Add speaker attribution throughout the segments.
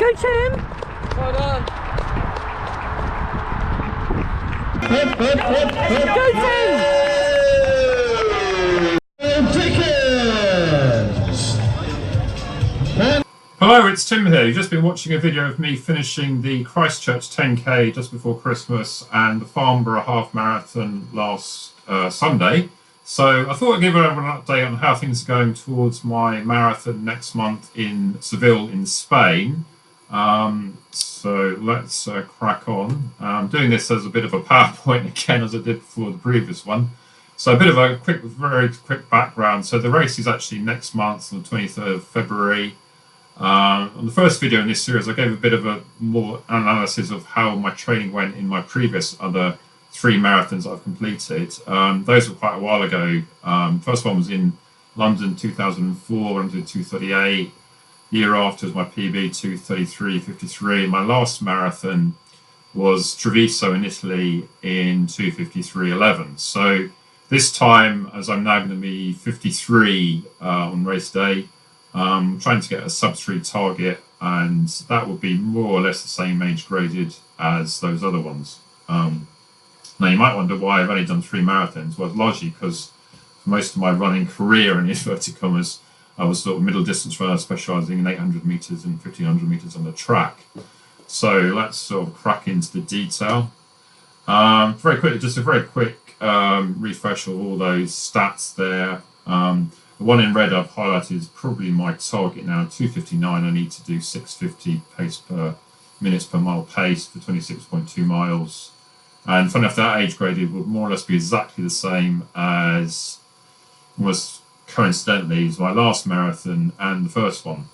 Speaker 1: Go, Tim!
Speaker 2: Well done.
Speaker 1: Go, Tim!
Speaker 3: Hello, it's Tim here. You've just been watching a video of me finishing the Christchurch 10K just before Christmas and the Farnborough Half Marathon last Sunday. So I thought I'd give everyone an update on how things are going towards my marathon next month in Seville in Spain. So let's crack on. I'm doing this as a bit of a PowerPoint again as I did before the previous one. So a bit of a very quick background. So the race is actually next month on the 23rd of February. On the first video in this series, I gave a bit of a more analysis of how my training went in my previous other 3 marathons I've completed. Those were quite a while ago. First one was in London 2004, I did 2:38. Year after was my PB 2:33.53. My last marathon was Treviso in Italy in 2:53.11. So this time, as I'm now going to be 53 on race day, trying to get a sub-3 target, and that would be more or less the same age graded as those other ones. Now you might wonder why I've only done 3 marathons. Well, largely because for most of my running career, in inverted commas, I was sort of middle distance runner specialising in 800 metres and 1500 metres on the track. So let's sort of crack into the detail. Very quickly, just a very quick refresh of all those stats there. The one in red I've highlighted is probably my target now, 2:59. I need to do 6:50 pace per minutes per mile pace for 26.2 miles. And funny enough, that age graded would more or less be exactly the same as was coincidentally my last marathon and the first one.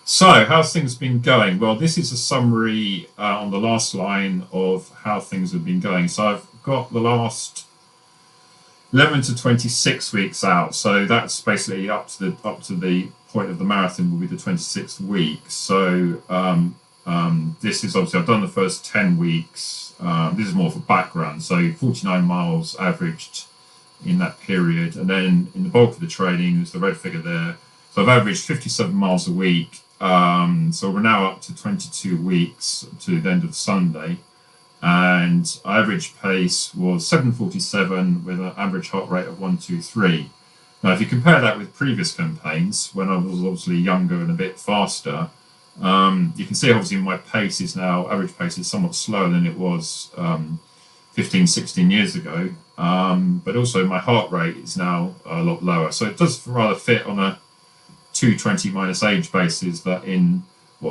Speaker 3: So how's things been going? Well, this is a summary on the last line of how things have been going. So I've got the last 11 to 26 weeks out, so that's basically up to the point of the marathon will be the 26th week. So this is obviously I've done the first 10 weeks. This is more for background. So 49 miles averaged in that period, and then in the bulk of the training is the red figure there. So I've averaged 57 miles a week. So we're now up to 22 weeks to the end of Sunday. And our average pace was 7:47 with an average heart rate of 123. Now, if you compare that with previous campaigns, when I was obviously younger and a bit faster, you can see obviously my pace is now, average pace is somewhat slower than it was 15, 16 years ago. But also my heart rate is now a lot lower. So it does rather fit on a 220 minus age basis that in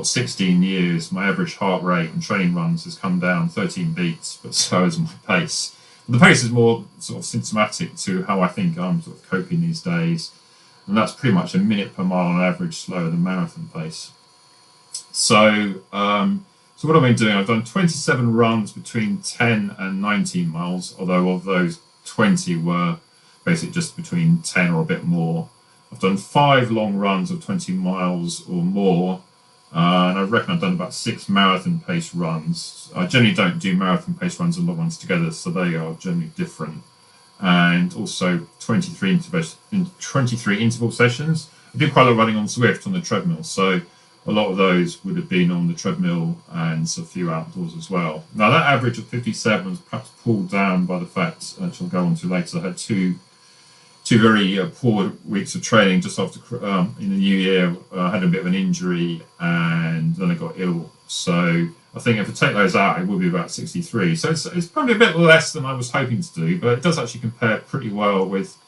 Speaker 3: 16 years, my average heart rate and training runs has come down 13 beats, but so has my pace. The pace is more sort of symptomatic to how I think I'm sort of coping these days, and that's pretty much a minute per mile on average slower than marathon pace. So, so what I've been doing, I've done 27 runs between 10 and 19 miles, although of those 20 were basically just between 10 or a bit more. I've done 5 long runs of 20 miles or more. And I reckon I've done about 6 marathon pace runs. I generally don't do marathon pace runs and long runs together, so they are generally different. And also 23 interval sessions. I do quite a lot of running on Zwift on the treadmill, so a lot of those would have been on the treadmill and a few outdoors as well. Now that average of 57 was perhaps pulled down by the fact, which I'll go on to later, I had two very poor weeks of training just after in the new year. I had a bit of an injury and then I got ill. So I think if I take those out, it will be about 63. So it's probably a bit less than I was hoping to do, but it does actually compare pretty well with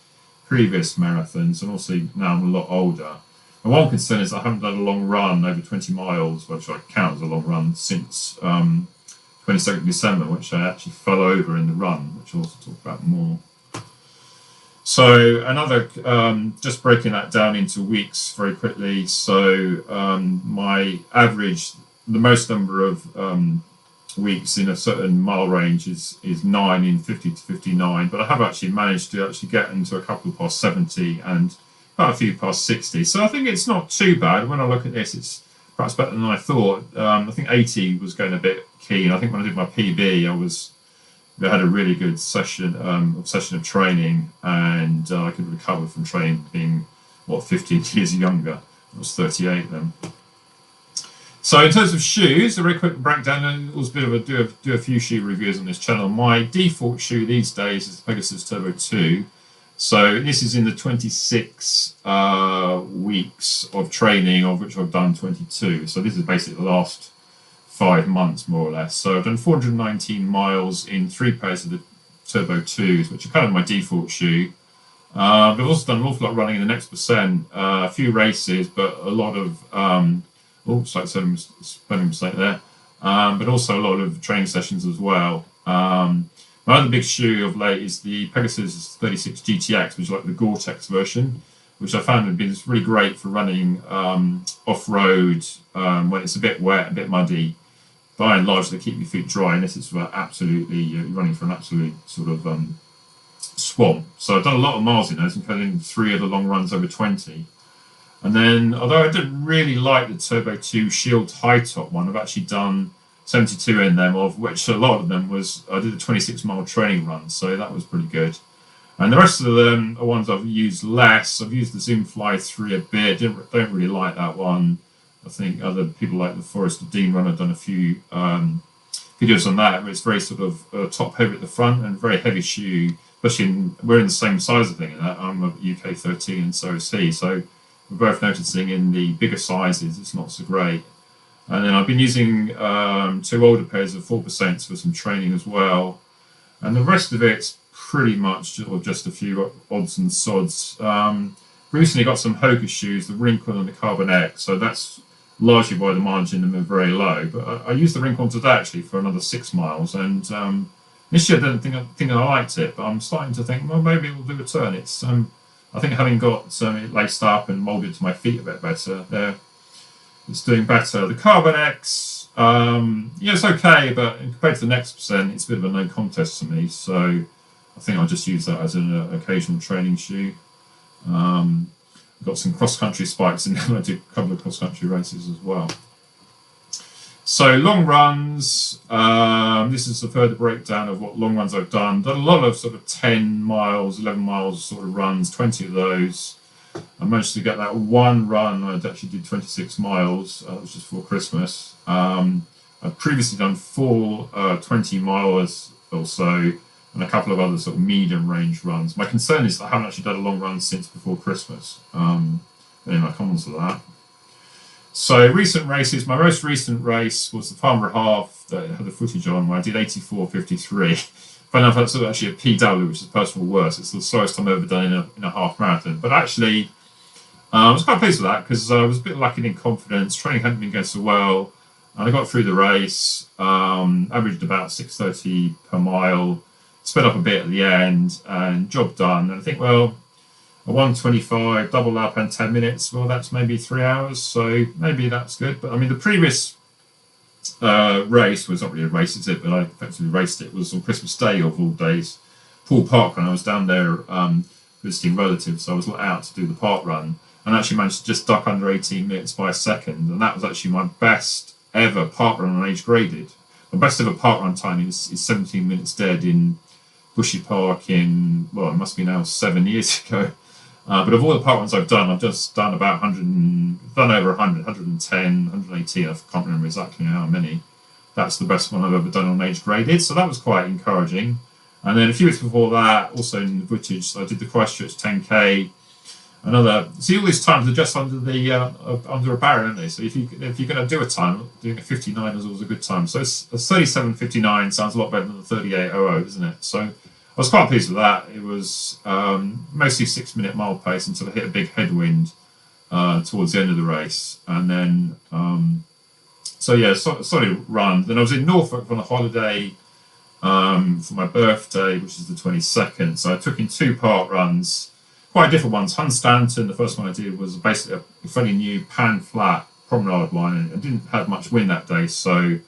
Speaker 3: previous marathons, and also now I'm a lot older. And one concern is I haven't done a long run over 20 miles, which I count as a long run, since 22nd of December, which I actually fell over in the run, which I'll also talk about more. So another, just breaking that down into weeks very quickly. So my average, the most number of weeks in a certain mile range is 9 in 50 to 59, but I have actually managed to get into a couple past 70 and quite a few past 60. So I think it's not too bad. When I look at this, it's perhaps better than I thought. I think 80 was going a bit keen. I think when I did my PB, I had a really good session of training, and I could recover from training being 15 years younger. I was 38 then. So in terms of shoes, a very quick breakdown, and it was a bit of a do a few shoe reviews on this channel. My default shoe these days is the Pegasus Turbo 2. So this is in the 26 weeks of training, of which I've done 22. So this is basically the last 5 months, more or less. So I've done 419 miles in 3 pairs of the Turbo 2s, which are kind of my default shoe. But I've also done an awful lot of running in the next percent, a few races, but a lot of like spelling mistake there. But also a lot of training sessions as well. My other big shoe of late is the Pegasus 36 GTX, which is like the Gore-Tex version, which I found had been really great for running off-road when it's a bit wet, a bit muddy. By and large, they keep your feet dry, and this is absolutely, you're running for an absolute sort of swamp. So I've done a lot of miles in those, including 3 of the long runs over 20. And then, although I didn't really like the Turbo 2 Shield high top one, I've actually done 72 in them, of which a lot of them was, I did a 26-mile training run, so that was pretty good. And the rest of them are ones I've used less. I've used the Zoomfly 3 a bit, don't really like that one. I think other people like the Forrester Dean run have done a few videos on that, where it's very sort of top heavy at the front and very heavy shoe, especially we're in the same size of thing in that. I'm a UK 13 and so is he, so we're both noticing in the bigger sizes it's not so great. And then I've been using 2 older pairs of 4% for some training as well. And the rest of it's pretty much just a few odds and sods. Recently got some Hoka shoes, the Rincon and the Carbon X, so that's largely why the mileage in them are very low. But I used the Rincon today actually for another 6 miles, and initially I didn't think I liked it, but I'm starting to think, well, maybe it'll do a turn. It's I think having got it laced up and moulded to my feet a bit better, it's doing better. The Carbon X, it's okay, but compared to the next percent, it's a bit of a no contest to me. So I think I'll just use that as an occasional training shoe. I've got some cross-country spikes in there. I do a couple of cross-country races as well. So long runs, this is a further breakdown of what long runs I've done. Done a lot of sort of 10 miles, 11 miles sort of runs, 20 of those. I managed to get that one run. I actually did 26 miles, which was before Christmas. I'd previously done 4 20 miles or so, and a couple of other sort of medium range runs. My concern is that I haven't actually done a long run since before Christmas. Anyway, I'll come on to that. So recent races, my most recent race was the Farnborough Half that I had the footage on, where I did 84.53. But enough, that's actually a PW, which is personal worst. It's the slowest time I've ever done in a half marathon. But actually, I was quite pleased with that because I was a bit lacking in confidence. Training hadn't been going so well. And I got through the race, averaged about 6:30 per mile, sped up a bit at the end, and job done. And I think, well, a 1:25 double lap and 10 minutes, well, that's maybe 3 hours. So maybe that's good. But I mean, the previous race was not really a race, is it? But I effectively raced it. It was on Christmas Day of all days, Poole Park, when I was down there visiting relatives. So I was out to do the park run and actually managed to just duck under 18 minutes by a second. And that was actually my best ever park run on age graded. My best ever park run time is 17 minutes dead in Bushy Park in, well, it must be now 7 years ago. But of all the park runs I've done, I've just done about 100, done over 100, 110, 118. I can't remember exactly how many. That's the best one I've ever done on age graded. So that was quite encouraging. And then a few weeks before that, also in the footage, I did the Christchurch 10K. Another, see, all these times are just under the under a barrier, aren't they? So if you're going to do a time, doing a 59 is always a good time. So it's a 37.59 sounds a lot better than the 38.00, isn't it? So I was quite pleased with that. It was mostly 6-minute mile pace until I hit a big headwind towards the end of the race, and then solid run. Then I was in Norfolk on a holiday for my birthday, which is the 22nd. So I took in 2 park runs. Quite different ones. Hunstanton, the first one I did, was basically a fairly new pan flat promenade line, and I didn't have much wind that day, so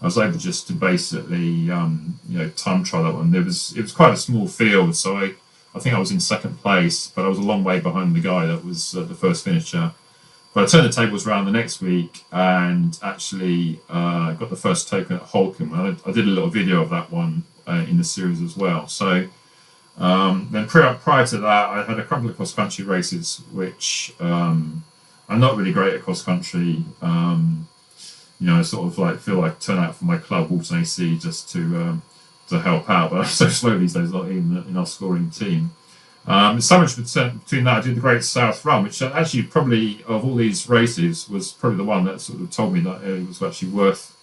Speaker 3: I was able just to basically time trial that one. It was quite a small field, so I think I was in second place, but I was a long way behind the guy that was the first finisher. But I turned the tables around the next week and actually got the first token at Holcombe. I did a little video of that one in the series as well. So. Then prior to that, I had a couple of cross-country races, which I'm not really great at cross-country. I sort of like feel like turn out for my club, Walton AC, just to help out. But I'm so slow these days, not even in our scoring team. There's so much between that. I did the Great South Run, which actually probably of all these races was probably the one that sort of told me that it was actually worth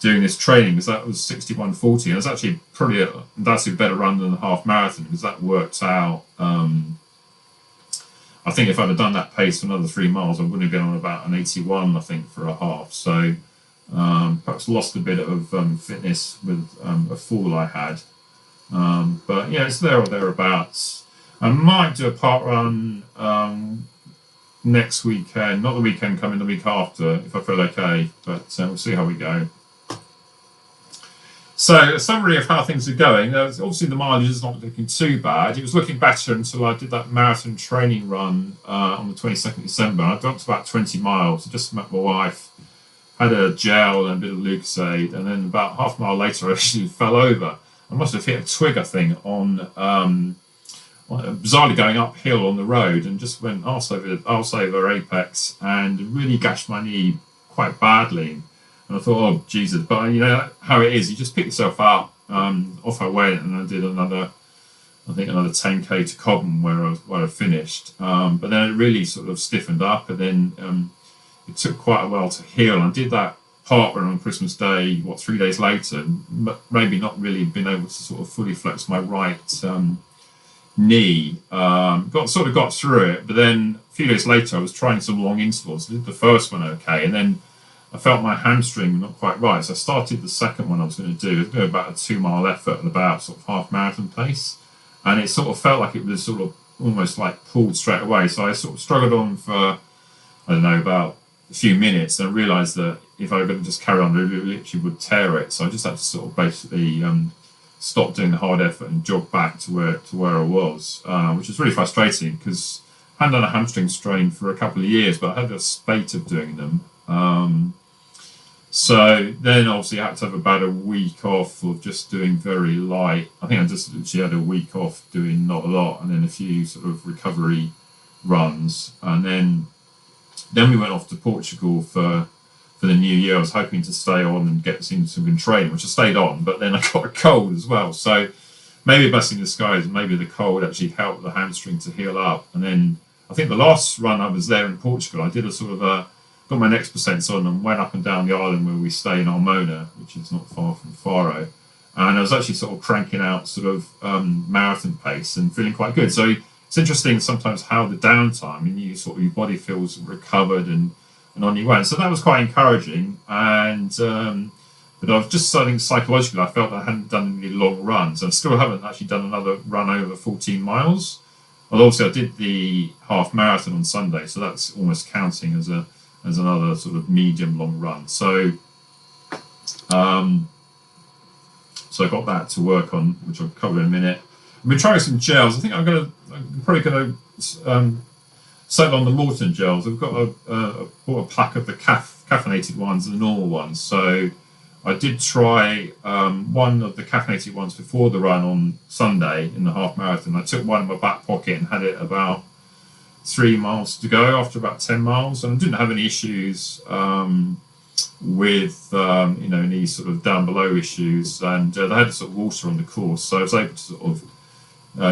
Speaker 3: doing this training, because that was 61:40, and it's actually probably that's a better run than the half marathon, because that worked out. I think if I'd have done that pace for another 3 miles, I would have been on about an 81, I think, for a half. So perhaps lost a bit of fitness with a fall I had. But yeah, it's there or thereabouts. I might do a part run next weekend, not the weekend coming, the week after, if I feel okay, but we'll see how we go. So a summary of how things are going. Obviously the mileage is not looking too bad. It was looking better until I did that marathon training run on the 22nd of December. I got to about 20 miles. I just met my wife, had a gel and a bit of Lucozade, and then about half a mile later I actually fell over. I must have hit a twig, I think, on bizarrely going uphill on the road, and just went arse over apex and really gashed my knee quite badly. And I thought, oh Jesus! But you know how it is. You just pick yourself up. Off I went, and I did another 10k to Cobham where I finished. But then it really sort of stiffened up, and then it took quite a while to heal. I did that part run on Christmas Day, 3 days later, maybe not really been able to sort of fully flex my right knee. Got through it, but then a few days later I was trying some long intervals. I did the first one okay, and then I felt my hamstring not quite right, so I started the second one I was going to do. It was going to be about a 2 mile effort at about sort of half marathon pace, and it sort of felt like it was sort of almost like pulled straight away. So I sort of struggled on for, I don't know, about a few minutes, and I realised that if I were going to just carry on, it literally would tear it. So I just had to sort of basically stop doing the hard effort and jog back to where I was, which was really frustrating because I hadn't done a hamstring strain for a couple of years, but I had a spate of doing them. So then obviously I had to have about a week off of just doing very light. I think I just literally had a week off doing not a lot, and then a few sort of recovery runs. And then we went off to Portugal for the new year. I was hoping to stay on and get into some good training, which I stayed on, but then I got a cold as well. So maybe a blessing in disguise, maybe the cold actually helped the hamstring to heal up. And then I think the last run I was there in Portugal, I did a sort of got my next percents on and went up and down the island where we stay in Armona, which is not far from Faro. And I was actually sort of cranking out sort of marathon pace and feeling quite good. So it's interesting sometimes how the downtime, your body feels recovered and on your way. And so that was quite encouraging. And but I was just starting psychologically, I felt I hadn't done any long runs. I still haven't actually done another run over 14 miles. Although obviously I did the half marathon on Sunday, so that's almost counting as another sort of medium long run. So I got that to work on, which I'll cover in a minute. I've been trying some gels. I think I'm probably gonna settle on the Morton gels. I've got bought a pack of the caffeinated ones and the normal ones. So I did try one of the caffeinated ones before the run on Sunday in the half marathon. I took one in my back pocket and had it about 3 miles to go after about 10 miles, and I didn't have any issues with any sort of down below issues, and they had sort of water on the course, so I was able to sort of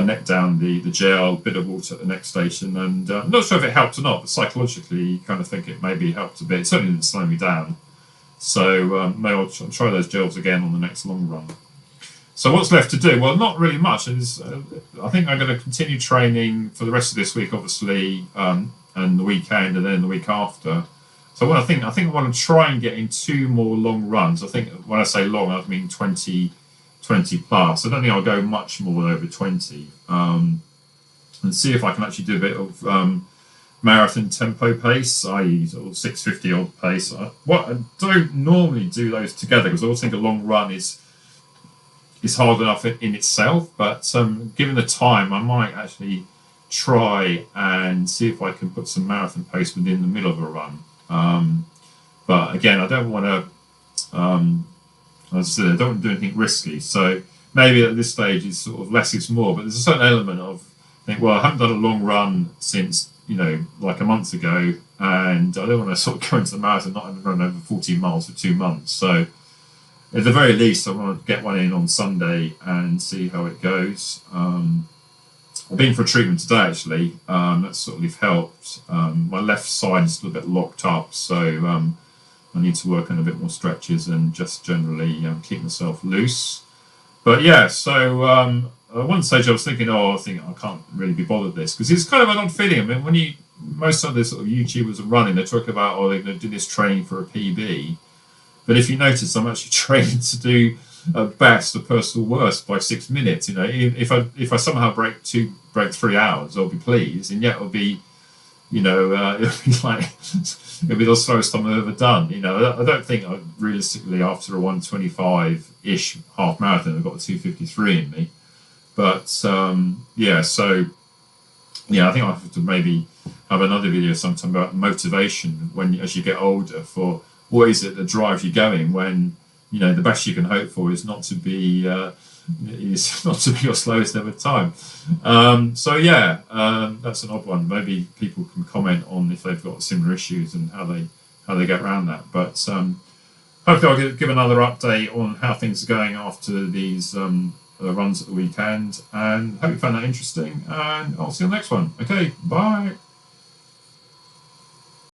Speaker 3: neck down the gel, bit of water at the next station, and I'm not sure if it helped or not, but psychologically you kind of think it maybe helped a bit. It certainly didn't slow me down, so maybe I'll try those gels again on the next long run. So what's left to do? Well, not really much. I think I'm going to continue training for the rest of this week, obviously, and the weekend, and then the week after. So I think I want to try and get in 2 more long runs. I think when I say long, I mean 20 plus. I don't think I'll go much more than over 20, and see if I can actually do a bit of marathon tempo pace, i.e. sort of 650 odd pace. I don't normally do those together because I always think a long run is hard enough in itself, but given the time, I might actually try and see if I can put some marathon pace within the middle of a run. But again, I don't want to, as I said, I don't want to do anything risky. So maybe at this stage it's sort of less is more, but there's a certain element of, I haven't done a long run since, like a month ago, and I don't want to sort of go into the marathon not having run over 14 miles for 2 months. So at the very least, I want to get one in on Sunday and see how it goes. I've been for a treatment today, actually. That's sort of helped. My left side is a little bit locked up, so I need to work on a bit more stretches and just generally keep myself loose. But yeah, so at one stage I was thinking, I can't really be bothered with this, because it's kind of an odd feeling. I mean, when most of the sort of YouTubers are running, they talk about, they're going to do this training for a PB. But if you notice, I'm actually training to do best or personal worst by 6 minutes. You know, if I somehow break 3 hours, I'll be pleased, and yet it'll be, it'll be like it'll be the slowest time I've ever done. You know, I don't think realistically after a 125-ish half marathon, I've got a 2:53 in me. But yeah, so yeah, I think I'll have to maybe have another video sometime about motivation as you get older, for what is it that drives you going when, the best you can hope for is not to be your slowest ever time. So yeah, that's an odd one. Maybe people can comment on if they've got similar issues and how they get around that. But hopefully I'll give another update on how things are going after these runs at the weekend, and hope you found that interesting, and I'll see you on the next one. Okay, bye.